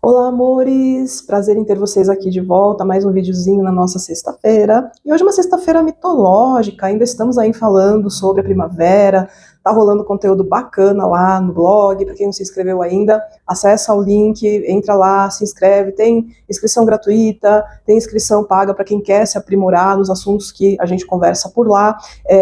Olá, amores! Prazer em ter vocês aqui de volta, mais um videozinho na nossa sexta-feira. E hoje é uma sexta-feira mitológica, ainda estamos aí falando sobre a primavera, tá rolando conteúdo bacana lá no blog, para quem não se inscreveu ainda, acessa o link, entra lá, se inscreve, tem inscrição gratuita, tem inscrição paga para quem quer se aprimorar nos assuntos que a gente conversa por lá.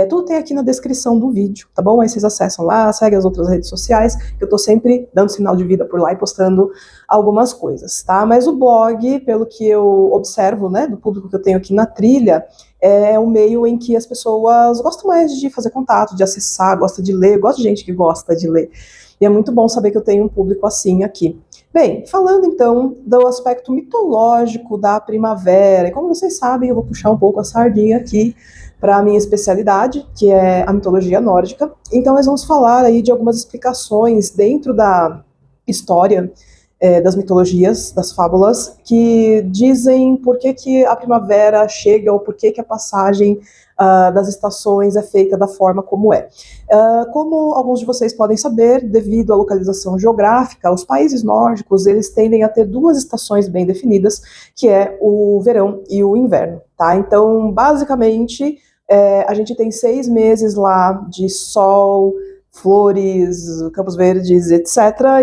Tudo tem aqui na descrição do vídeo, tá bom? Aí vocês acessam lá, seguem as outras redes sociais, que eu tô sempre dando sinal de vida por lá e postando algumas coisas, tá? Mas o blog, pelo que eu observo, né, do público que eu tenho aqui na trilha, é o meio em que as pessoas gostam mais de fazer contato, de acessar, gosta de ler, gosto de gente que gosta de ler. E é muito bom saber que eu tenho um público assim aqui. Bem, falando então do aspecto mitológico da primavera, e como vocês sabem, eu vou puxar um pouco a sardinha aqui para a minha especialidade, que é a mitologia nórdica. Então nós vamos falar aí de algumas explicações dentro da história das mitologias, das fábulas, que dizem por que a primavera chega ou por que a passagem das estações é feita da forma como é. Como alguns de vocês podem saber, devido à localização geográfica, os países nórdicos eles tendem a ter duas estações bem definidas, que é o verão e o inverno. Tá? Então, basicamente, a gente tem 6 meses lá de sol, flores, campos verdes, etc.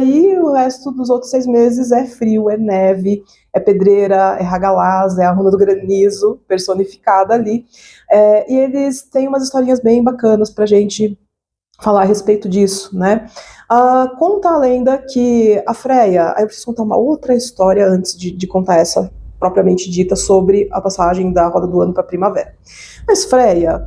E o resto dos outros 6 meses é frio, é neve, é pedreira, é Hagalaz, é a runa do granizo personificada ali. E eles têm umas historinhas bem bacanas pra gente falar a respeito disso, né? Conta a lenda que a Freya, aí eu preciso contar uma outra história antes de contar essa propriamente dita sobre a passagem da roda do ano para a primavera. Mas Freya,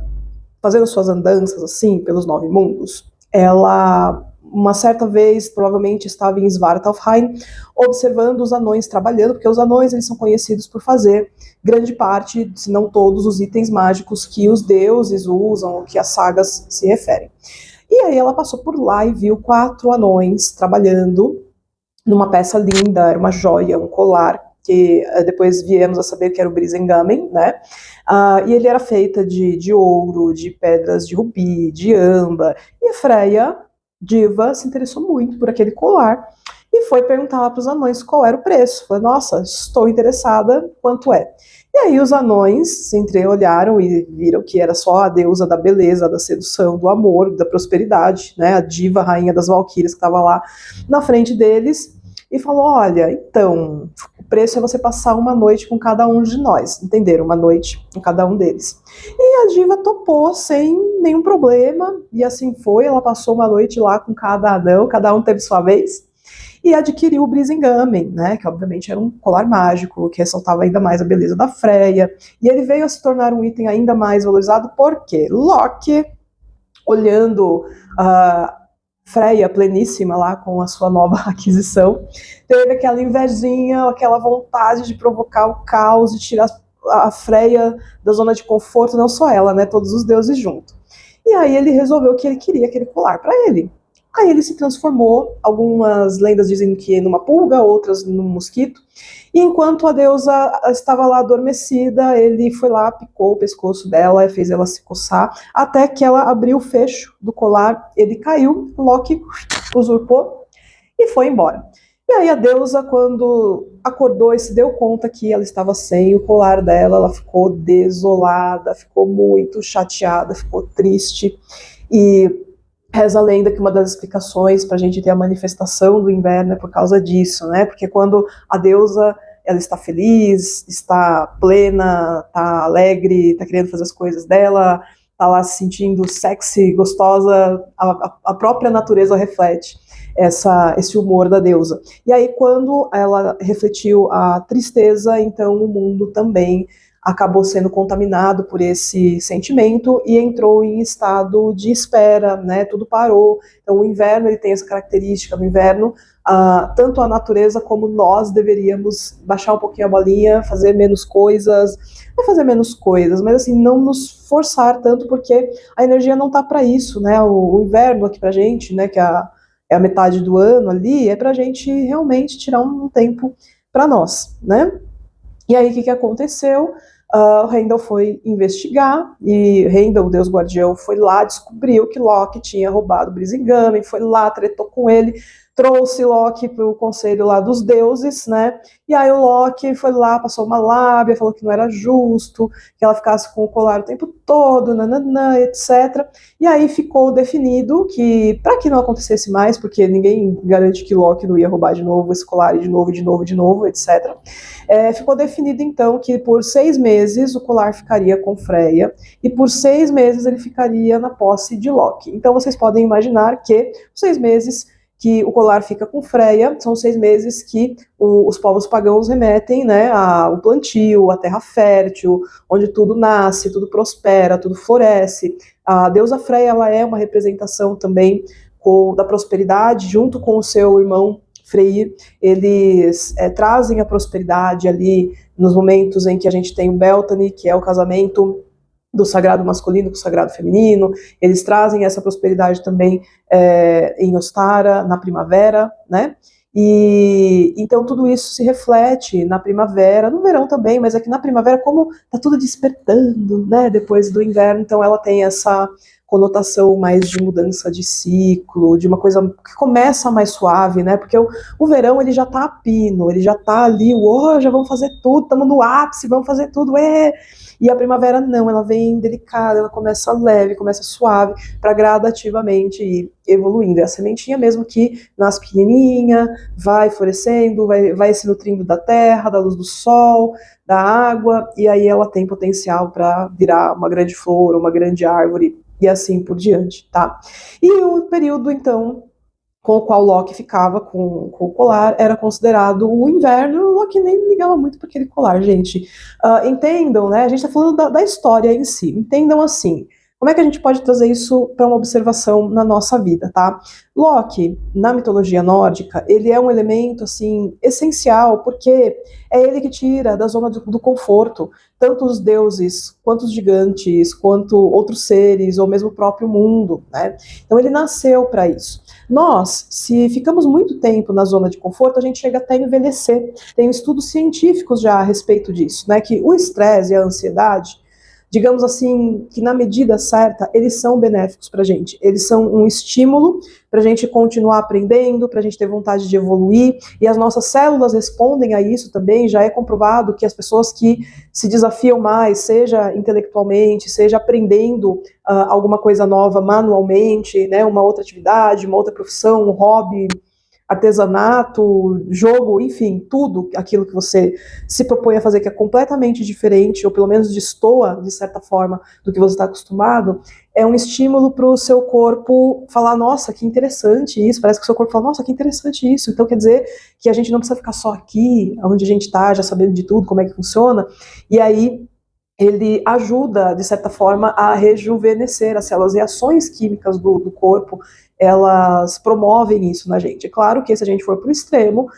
fazendo suas andanças assim pelos 9 mundos, ela, uma certa vez, provavelmente estava em Svartalfheim, observando os anões trabalhando, porque os anões eles são conhecidos por fazer grande parte, se não todos, os itens mágicos que os deuses usam, que as sagas se referem. E aí ela passou por lá e viu 4 anões trabalhando numa peça linda, era uma joia, um colar, que depois viemos a saber que era o Brisingamen, né? E ele era feita de ouro, de pedras de rubi, de âmbar. E a Freya, diva, se interessou muito por aquele colar e foi perguntar lá para os anões qual era o preço. Falei, nossa, estou interessada, quanto é? E aí os anões se entreolharam e viram que era só a deusa da beleza, da sedução, do amor, da prosperidade, né? A diva, a rainha das valquírias que estava lá na frente deles e falou, olha, então, o preço é você passar uma noite com cada um de nós, entenderam? Uma noite com cada um deles. E a diva topou sem nenhum problema, e assim foi, ela passou uma noite lá com cada anão, cada um teve sua vez, e adquiriu o Brisingamen, né, que obviamente era um colar mágico, que ressaltava ainda mais a beleza da Freya, e ele veio a se tornar um item ainda mais valorizado, porque Loki, olhando Freya pleníssima lá com a sua nova aquisição, teve aquela invejinha, aquela vontade de provocar o caos, de tirar a Freya da zona de conforto, não só ela, né, todos os deuses juntos. E aí ele resolveu que ele queria aquele colar para ele. Aí ele se transformou, algumas lendas dizem que numa pulga, outras num mosquito, e enquanto a deusa estava lá adormecida, ele foi lá, picou o pescoço dela, fez ela se coçar, até que ela abriu o fecho do colar, ele caiu, Loki usurpou e foi embora. E aí a deusa, quando acordou e se deu conta que ela estava sem o colar dela, ela ficou desolada, ficou muito chateada, ficou triste, e reza a lenda que uma das explicações para a gente ter a manifestação do inverno é por causa disso, né? Porque quando a deusa ela está feliz, está plena, está alegre, está querendo fazer as coisas dela, está lá se sentindo sexy, gostosa, a própria natureza reflete esse humor da deusa. E aí quando ela refletiu a tristeza, então o mundo também acabou sendo contaminado por esse sentimento e entrou em estado de espera, né? Tudo parou. Então o inverno ele tem essa característica. No inverno, tanto a natureza como nós deveríamos baixar um pouquinho a bolinha, fazer menos coisas, não fazer menos coisas, mas assim, não nos forçar tanto, porque a energia não tá para isso, né? O inverno aqui pra gente, né, que é a metade do ano ali, é pra gente realmente tirar um tempo para nós, né? E aí, o que aconteceu? O Heimdall foi investigar, e Heimdall, o deus guardião, foi lá, descobriu que Loki tinha roubado o Brisingamen, foi lá, tretou com ele, trouxe Loki para o conselho lá dos deuses, né? E aí o Loki foi lá, passou uma lábia, falou que não era justo, que ela ficasse com o colar o tempo todo, nananã, etc. E aí ficou definido que, para que não acontecesse mais, porque ninguém garante que Loki não ia roubar de novo esse colar, e de novo, de novo, de novo, etc. Ficou definido então que por 6 meses o colar ficaria com Freya, e por 6 meses ele ficaria na posse de Loki. Então vocês podem imaginar que 6 meses que o colar fica com Freya, são 6 meses que os povos pagãos remetem, né, ao plantio, à terra fértil, onde tudo nasce, tudo prospera, tudo floresce. A deusa Freya, ela é uma representação também da prosperidade, junto com o seu irmão Freyr. Eles trazem a prosperidade ali nos momentos em que a gente tem o Beltane, que é o casamento do sagrado masculino com o sagrado feminino. Eles trazem essa prosperidade também em Ostara, na primavera, né? E então tudo isso se reflete na primavera, no verão também, mas aqui na primavera, como tá tudo despertando, né, depois do inverno, então ela tem essa conotação mais de mudança de ciclo, de uma coisa que começa mais suave, né? Porque o verão ele já tá a pino, ele já tá ali, já vamos fazer tudo, estamos no ápice, vamos fazer tudo, E a primavera não, ela vem delicada, ela começa leve, começa suave, para gradativamente ir evoluindo. É a sementinha mesmo que nasce pequenininha, vai florescendo, vai se nutrindo da terra, da luz do sol, da água, e aí ela tem potencial para virar uma grande flor, uma grande árvore, e assim por diante, tá? E o período, então, com o qual Loki ficava com o colar era considerado o inverno. O Loki nem ligava muito para aquele colar, gente. Entendam, né? A gente está falando da história em si. Entendam assim. Como é que a gente pode trazer isso para uma observação na nossa vida, tá? Loki, na mitologia nórdica, ele é um elemento, assim, essencial, porque é ele que tira da zona do conforto tanto os deuses, quanto os gigantes, quanto outros seres, ou mesmo o próprio mundo, né? Então ele nasceu para isso. Nós, se ficamos muito tempo na zona de conforto, a gente chega até a envelhecer. Tem estudos científicos já a respeito disso, né? Que o estresse e a ansiedade, digamos assim, que na medida certa, eles são benéficos para a gente. Eles são um estímulo para a gente continuar aprendendo, para a gente ter vontade de evoluir, e as nossas células respondem a isso também. Já é comprovado que as pessoas que se desafiam mais, seja intelectualmente, seja aprendendo alguma coisa nova manualmente, né, uma outra atividade, uma outra profissão, um hobby, artesanato, jogo, enfim, tudo aquilo que você se propõe a fazer que é completamente diferente, ou pelo menos destoa, de certa forma, do que você está acostumado, é um estímulo para o seu corpo falar, nossa, que interessante isso, parece que o seu corpo fala, nossa, que interessante isso, então quer dizer que a gente não precisa ficar só aqui, onde a gente está, já sabendo de tudo, como é que funciona, e aí ele ajuda, de certa forma, a rejuvenescer as células, e ações químicas do corpo, elas promovem isso na gente. É claro que se a gente for para o extremo,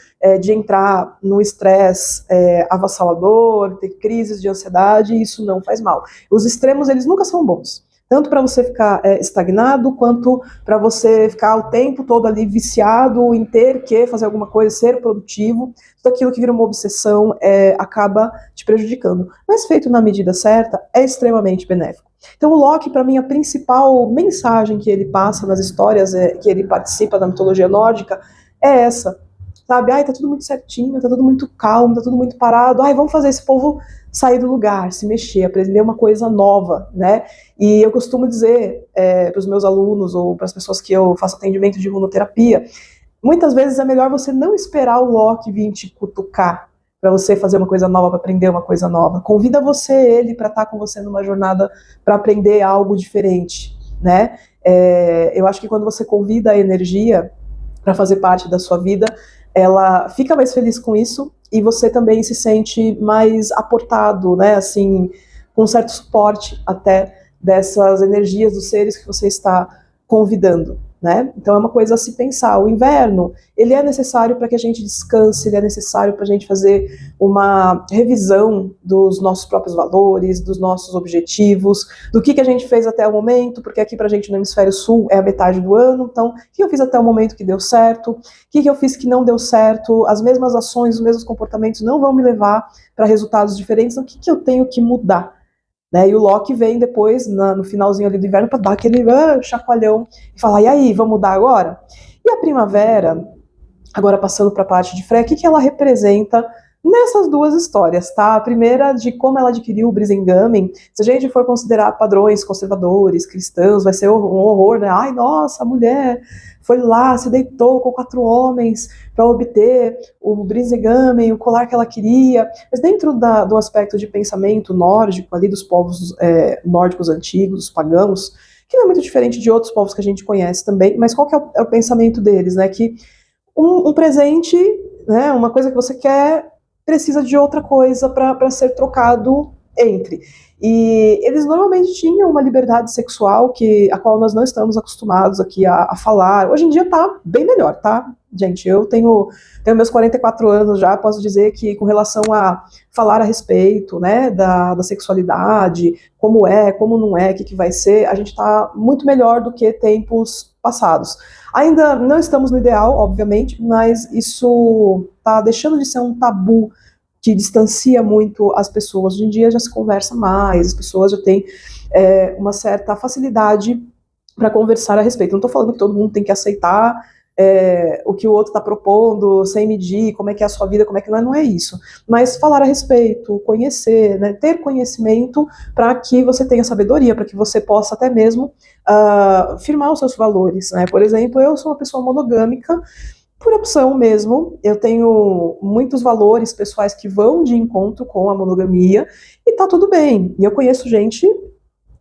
de entrar no estresse avassalador, ter crises de ansiedade, isso não faz mal. Os extremos, eles nunca são bons. Tanto para você ficar estagnado, quanto para você ficar o tempo todo ali viciado em ter que fazer alguma coisa, ser produtivo. Tudo aquilo que vira uma obsessão acaba te prejudicando. Mas feito na medida certa, é extremamente benéfico. Então o Loki, para mim, a principal mensagem que ele passa nas histórias que ele participa da mitologia nórdica é essa. Sabe, tá tudo muito certinho, tá tudo muito calmo, tá tudo muito parado, vamos fazer esse povo sair do lugar, se mexer, aprender uma coisa nova, né? E eu costumo dizer para os meus alunos ou para as pessoas que eu faço atendimento de runoterapia, muitas vezes é melhor você não esperar o Loki vir te cutucar para você fazer uma coisa nova, para aprender uma coisa nova. Convida ele para estar com você numa jornada para aprender algo diferente, né? Eu acho que quando você convida a energia para fazer parte da sua vida, ela fica mais feliz com isso, e você também se sente mais aportado, né, assim, com um certo suporte até dessas energias dos seres que você está convidando, né? Então é uma coisa a se pensar. O inverno, ele é necessário para que a gente descanse, ele é necessário para a gente fazer uma revisão dos nossos próprios valores, dos nossos objetivos, do que a gente fez até o momento, porque aqui para a gente no hemisfério sul é a metade do ano, então o que eu fiz até o momento que deu certo, o que eu fiz que não deu certo, as mesmas ações, os mesmos comportamentos não vão me levar para resultados diferentes, então o que eu tenho que mudar? Né? E o Loki vem depois, no finalzinho ali do inverno, para dar aquele chacoalhão e falar, e aí, vamos mudar agora? E a primavera, Agora, passando para a parte de Freya, o que ela representa nessas duas histórias, tá? A primeira de como ela adquiriu o Brisingamen. Se a gente for considerar padrões conservadores, cristãos, vai ser um horror, né? Ai, nossa, a mulher foi lá, se deitou com 4 homens para obter o Brisingamen, o colar que ela queria. Mas dentro do aspecto de pensamento nórdico, ali dos povos nórdicos antigos, os pagãos, que não é muito diferente de outros povos que a gente conhece também, mas qual que é o pensamento deles, né? Que um presente, né, uma coisa que você quer, precisa de outra coisa para ser trocado entre. E eles normalmente tinham uma liberdade sexual a qual nós não estamos acostumados aqui a falar. Hoje em dia tá bem melhor, tá? Gente, eu tenho meus 44 anos já, posso dizer que com relação a falar a respeito, né, da sexualidade, como é, como não é, o que vai ser, a gente está muito melhor do que tempos passados. Ainda não estamos no ideal, obviamente, mas isso está deixando de ser um tabu que distancia muito as pessoas. Hoje em dia já se conversa mais, as pessoas já têm uma certa facilidade para conversar a respeito. Não estou falando que todo mundo tem que aceitar o que o outro está propondo, sem medir como é que é a sua vida, como é que não é isso. Mas falar a respeito, conhecer, né, ter conhecimento para que você tenha sabedoria, para que você possa até mesmo firmar os seus valores. Né? Por exemplo, eu sou uma pessoa monogâmica, por opção mesmo, eu tenho muitos valores pessoais que vão de encontro com a monogamia, e tá tudo bem. E eu conheço gente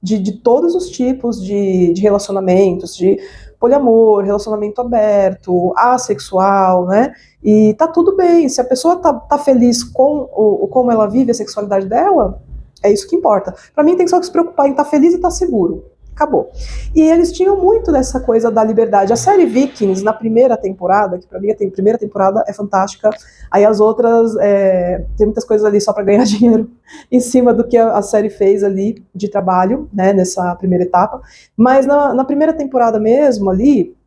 de todos os tipos de relacionamentos, de poliamor, relacionamento aberto, assexual, né? E tá tudo bem. Se a pessoa tá feliz com como ela vive a sexualidade dela, é isso que importa. Para mim tem só que se preocupar em estar feliz e estar seguro. Acabou. E eles tinham muito dessa coisa da liberdade. A série Vikings, na primeira temporada, que pra mim a primeira temporada é fantástica, aí as outras, tem muitas coisas ali só pra ganhar dinheiro em cima do que a série fez ali de trabalho, né, nessa primeira etapa. Mas na primeira temporada mesmo ali,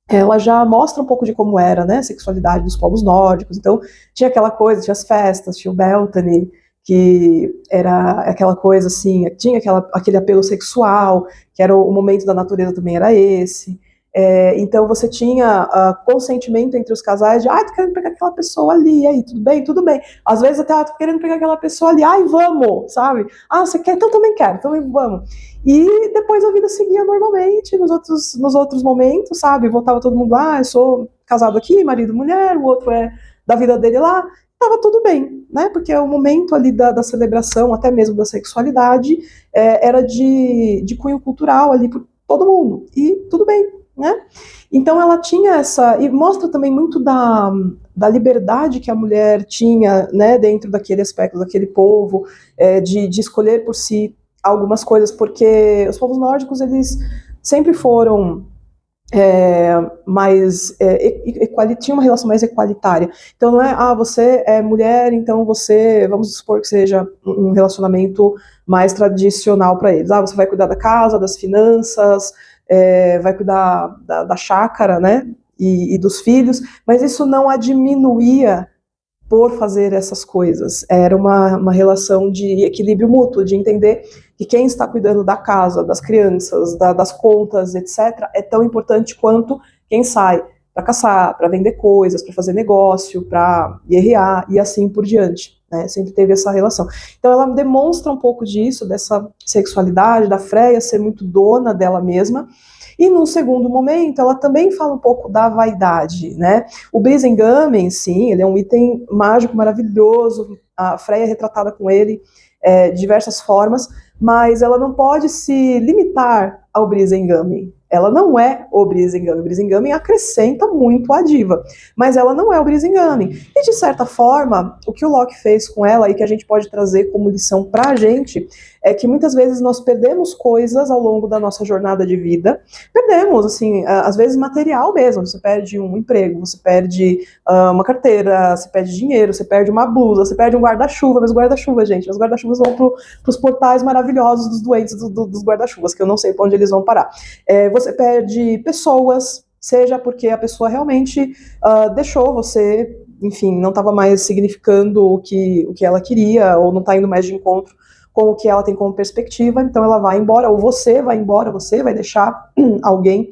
ela já mostra um pouco de como era, né, a sexualidade dos povos nórdicos. Então, tinha aquela coisa, tinha as festas, tinha o Beltane, que era aquela coisa assim, tinha aquele apelo sexual, que era o momento da natureza também era esse. Então você tinha consentimento entre os casais de, tô querendo pegar aquela pessoa ali, aí, tudo bem, tudo bem. Às vezes até, tô querendo pegar aquela pessoa ali, vamos, sabe? Você quer? Então também quero, então vamos. E depois a vida seguia normalmente, nos outros momentos, sabe? Voltava todo mundo lá, eu sou casado aqui, marido, mulher, o outro é da vida dele lá, estava tudo bem, né? Porque o momento ali da celebração, até mesmo da sexualidade, era de cunho cultural ali por todo mundo, e tudo bem, né? Então ela tinha e mostra também muito da liberdade que a mulher tinha, né, dentro daquele aspecto, daquele povo, de escolher por si algumas coisas, porque os povos nórdicos, eles sempre foram tinha uma relação mais equalitária. Então não é, você é mulher, então vamos supor que seja um relacionamento mais tradicional para eles. Você vai cuidar da casa, das finanças, vai cuidar da chácara, né, e dos filhos, mas isso não a diminuía por fazer essas coisas. Era uma relação de equilíbrio mútuo, de entender que quem está cuidando da casa, das crianças, das contas, etc., é tão importante quanto quem sai para caçar, para vender coisas, para fazer negócio, para guerrear e assim por diante. Né? Sempre teve essa relação. Então ela demonstra um pouco disso, dessa sexualidade, da Freya ser muito dona dela mesma. E num segundo momento, ela também fala um pouco da vaidade, né? O Brisingamen, sim, ele é um item mágico, maravilhoso, a Freya é retratada com ele de diversas formas, mas ela não pode se limitar ao Brisingamen. Ela não é o Brisingamen. O Brisingamen acrescenta muito a diva, mas ela não é o Brisingamen. E, de certa forma, o que o Loki fez com ela e que a gente pode trazer como lição pra gente é que muitas vezes nós perdemos coisas ao longo da nossa jornada de vida. Perdemos, assim, às vezes material mesmo. Você perde um emprego, você perde uma carteira, você perde dinheiro, você perde uma blusa, você perde um guarda-chuva. Mas guarda-chuva, gente, os guarda-chuvas vão pros portais maravilhosos dos doentes dos guarda-chuvas, que eu não sei pra onde eles vão parar. Você perde pessoas, seja porque a pessoa realmente deixou você, enfim, não estava mais significando o que ela queria, ou não está indo mais de encontro com o que ela tem como perspectiva, então ela vai embora, ou você vai embora, você vai deixar alguém,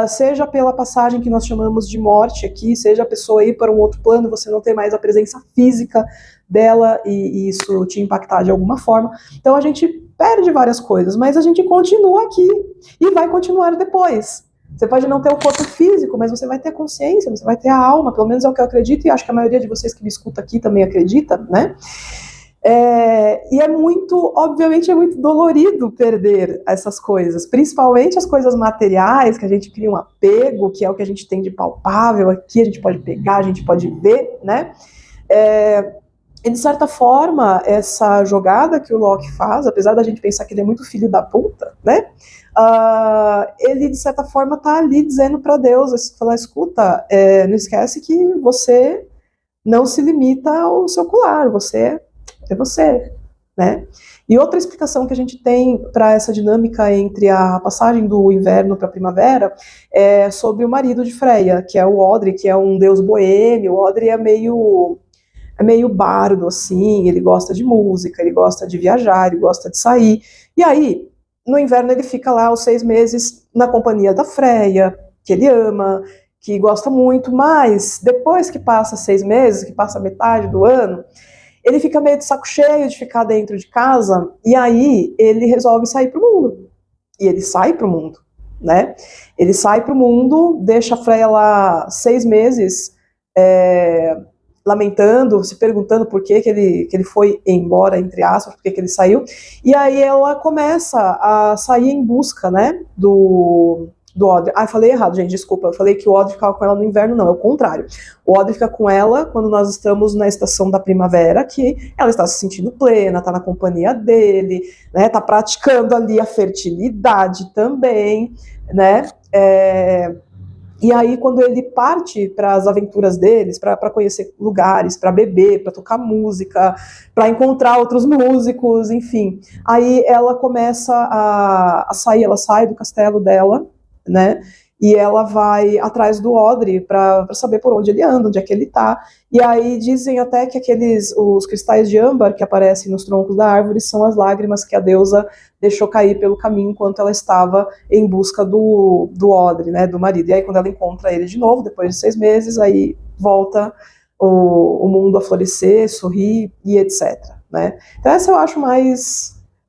seja pela passagem que nós chamamos de morte aqui, seja a pessoa ir para um outro plano, você não ter mais a presença física dela e isso te impactar de alguma forma. Então a gente perde várias coisas, mas a gente continua aqui e vai continuar depois. Você pode não ter o corpo físico, mas você vai ter a consciência, você vai ter a alma, pelo menos é o que eu acredito, e acho que a maioria de vocês que me escuta aqui também acredita, né? E é muito, obviamente, é muito dolorido perder essas coisas, principalmente as coisas materiais, que a gente cria um apego, que é o que a gente tem de palpável aqui, a gente pode pegar, a gente pode ver, né? E de certa forma, essa jogada que o Loki faz, apesar da gente pensar que ele é muito filho da puta, né? Ele, de certa forma, tá ali dizendo para Deus, falar, escuta, não esquece que você não se limita ao seu colar, você é você, né? E outra explicação que a gente tem para essa dinâmica entre a passagem do inverno para a primavera é sobre o marido de Freya, que é o Odri, que é um deus boêmio. O Odri é meio bardo, assim, ele gosta de música, ele gosta de viajar, ele gosta de sair. E aí, no inverno, ele fica lá os 6 meses na companhia da Freya, que ele ama, que gosta muito, mas depois que passa 6 meses, que passa metade do ano, ele fica meio de saco cheio de ficar dentro de casa, e aí ele resolve sair pro mundo. E ele sai pro mundo, né? Ele sai pro mundo, deixa a Freya lá 6 meses, lamentando, se perguntando por que ele foi embora, entre aspas, por que ele saiu. E aí ela começa a sair em busca, né, do Odri. Falei errado, gente, desculpa. Eu falei que o Odri ficava com ela no inverno, não, é o contrário. O Odri fica com ela quando nós estamos na estação da primavera, que ela está se sentindo plena, está na companhia dele, né, está praticando ali a fertilidade também, né, e aí, quando ele parte para as aventuras deles, para conhecer lugares, para beber, para tocar música, para encontrar outros músicos, enfim, aí ela começa a sair, ela sai do castelo dela, né? E ela vai atrás do Odri para saber por onde ele anda, onde é que ele tá. E aí dizem até que os cristais de âmbar que aparecem nos troncos da árvore são as lágrimas que a deusa deixou cair pelo caminho enquanto ela estava em busca do Odri, né, do marido. E aí quando ela encontra ele de novo, depois de 6 meses, aí volta o mundo a florescer, sorrir e etc, né? Então essa eu acho um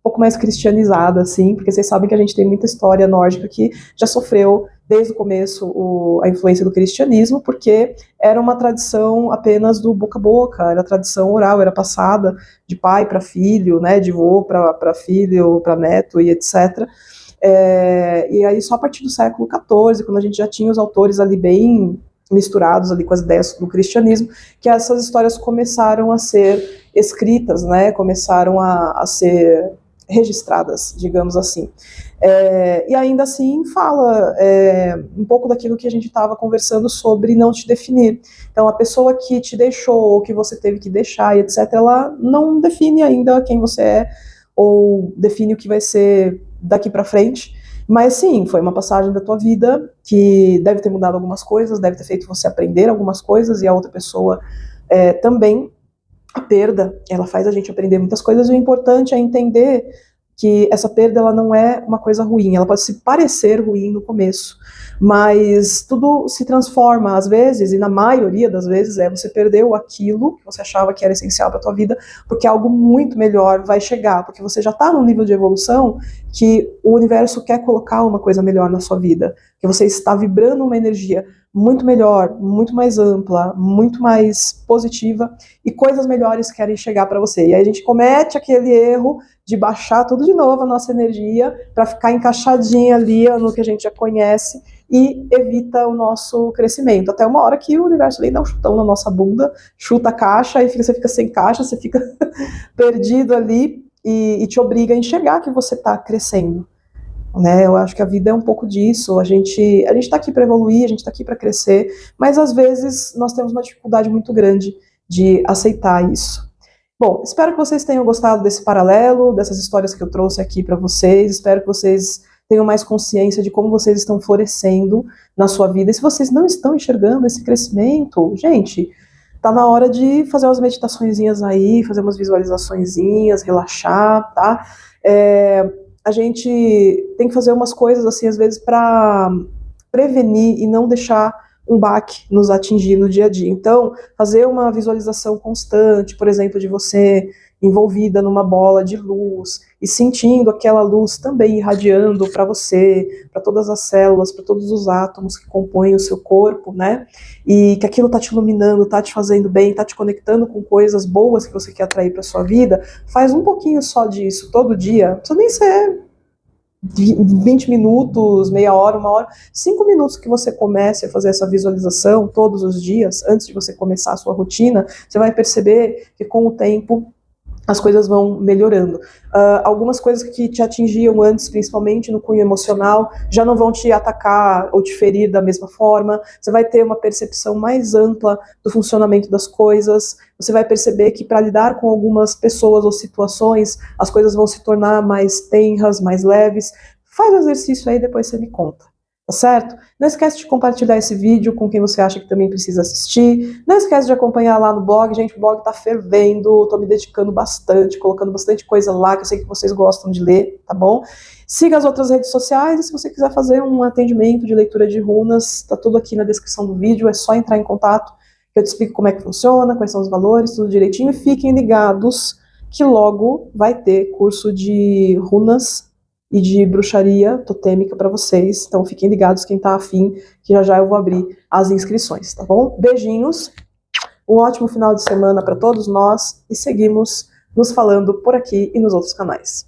pouco mais cristianizada, assim, porque vocês sabem que a gente tem muita história nórdica que já sofreu desde o começo a influência do cristianismo, porque era uma tradição apenas do boca a boca, era tradição oral, era passada de pai para filho, né, de vô para filho, para neto e etc. E aí só a partir do século XIV, quando a gente já tinha os autores ali bem misturados ali com as ideias do cristianismo, que essas histórias começaram a ser escritas, né, começaram a ser registradas, digamos assim. E ainda assim fala um pouco daquilo que a gente estava conversando sobre não te definir. Então a pessoa que te deixou, ou que você teve que deixar, e etc., ela não define ainda quem você é, ou define o que vai ser daqui para frente, mas sim, foi uma passagem da tua vida que deve ter mudado algumas coisas, deve ter feito você aprender algumas coisas, e a outra pessoa também. A perda, ela faz a gente aprender muitas coisas, e o importante é entender que essa perda, ela não é uma coisa ruim, ela pode se parecer ruim no começo, mas tudo se transforma às vezes, e na maioria das vezes você perdeu aquilo que você achava que era essencial para a tua vida, porque algo muito melhor vai chegar, porque você já está num nível de evolução que o universo quer colocar uma coisa melhor na sua vida, que você está vibrando uma energia muito melhor, muito mais ampla, muito mais positiva, e coisas melhores querem chegar para você. E aí a gente comete aquele erro de baixar tudo de novo a nossa energia para ficar encaixadinha ali no que a gente já conhece e evita o nosso crescimento. Até uma hora que o universo vem dar um chutão na nossa bunda, chuta a caixa e você fica sem caixa, você fica perdido ali e te obriga a enxergar que você está crescendo. Né, eu acho que a vida é um pouco disso, a gente está aqui para evoluir, a gente está aqui para crescer, mas às vezes nós temos uma dificuldade muito grande de aceitar isso. Bom, espero que vocês tenham gostado desse paralelo, dessas histórias que eu trouxe aqui para vocês, espero que vocês tenham mais consciência de como vocês estão florescendo na sua vida, e se vocês não estão enxergando esse crescimento, gente, tá na hora de fazer umas meditaçõezinhas aí, fazer umas visualizaçõezinhas, relaxar, tá? A gente tem que fazer umas coisas assim, às vezes, para prevenir e não deixar um baque nos atingir no dia a dia. Então, fazer uma visualização constante, por exemplo, de você envolvida numa bola de luz e sentindo aquela luz também irradiando para você, para todas as células, para todos os átomos que compõem o seu corpo, né? E que aquilo tá te iluminando, tá te fazendo bem, tá te conectando com coisas boas que você quer atrair para sua vida. Faz um pouquinho só disso todo dia. Não precisa nem ser 20 minutos, meia hora, uma hora, 5 minutos que você comece a fazer essa visualização todos os dias, antes de você começar a sua rotina, você vai perceber que com o tempo as coisas vão melhorando. Algumas coisas que te atingiam antes, principalmente no cunho emocional, já não vão te atacar ou te ferir da mesma forma. Você vai ter uma percepção mais ampla do funcionamento das coisas. Você vai perceber que para lidar com algumas pessoas ou situações, as coisas vão se tornar mais tenras, mais leves. Faz o exercício aí, depois você me conta. Tá certo? Não esquece de compartilhar esse vídeo com quem você acha que também precisa assistir. Não esquece de acompanhar lá no blog. Gente, o blog tá fervendo. Tô me dedicando bastante, colocando bastante coisa lá que eu sei que vocês gostam de ler, tá bom? Siga as outras redes sociais e se você quiser fazer um atendimento de leitura de runas, tá tudo aqui na descrição do vídeo. É só entrar em contato que eu te explico como é que funciona, quais são os valores, tudo direitinho. E fiquem ligados que logo vai ter curso de runas e de bruxaria totêmica para vocês. Então fiquem ligados quem tá afim, que já já eu vou abrir as inscrições, tá bom? Beijinhos, um ótimo final de semana para todos nós e seguimos nos falando por aqui e nos outros canais.